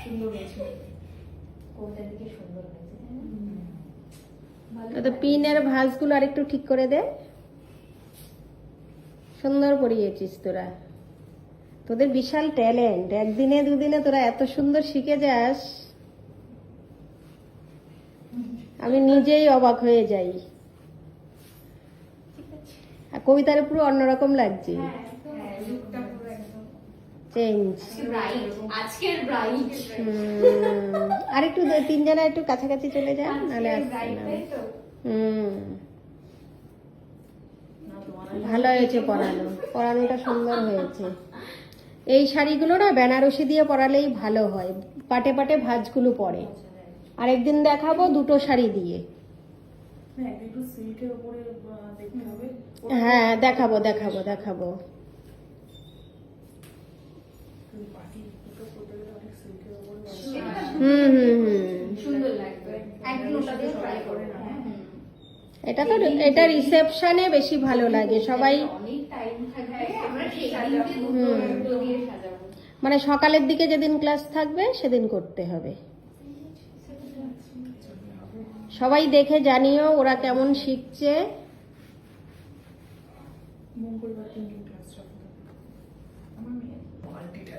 সুন্দর হয়েছে, কোনটা দিকে সুন্দর হয়েছে। তো পিনের ভাঁজগুলো আর একটু ঠিক করে দে। সুন্দর পরিয়েছিস তোরা, তোদের বিশাল ট্যালেন্ট। একদিনে দুদিনে তোরা এত সুন্দর শিখে যাস, আমি নিজেই অবাক হয়ে যাই। আর কবিতার পুরো অন্যরকম লাগছে, চেঞ্জ। আজকের ব্রাইট আর একটু তিনজনা একটু কাছাকাছি চলে যায়, নাহলে আসছে না। ভালো হয়েছে পরানো, পরানোটা সুন্দর হয়েছে। এই শাড়িগুলো না বেনারসি দিয়ে পরালেই ভালো হয়, পাটে পাটে ভাঁজগুলো পরে। আরেকদিন দেখাবো দুটো শাড়ি দিয়ে। হ্যাঁ দেখাবো দেখাবো দেখাবো। সুন্দর লাগবে, একদিন ওটা দিয়ে ট্রাই করে না। এটা তো এটা রিসেপশনে বেশি ভালো লাগে, সবাই অনেক টাইম থাকবে, আমরা সেদিন দিয়ে সাজাবো। মানে সকালের দিকে যেদিন ক্লাস থাকবে সেদিন করতে হবে। সবাই দেখে জানিও ওরা কেমন শিখছে। মঙ্গলবার 3 ক্লাস, আমার মেয়ে বালতিটা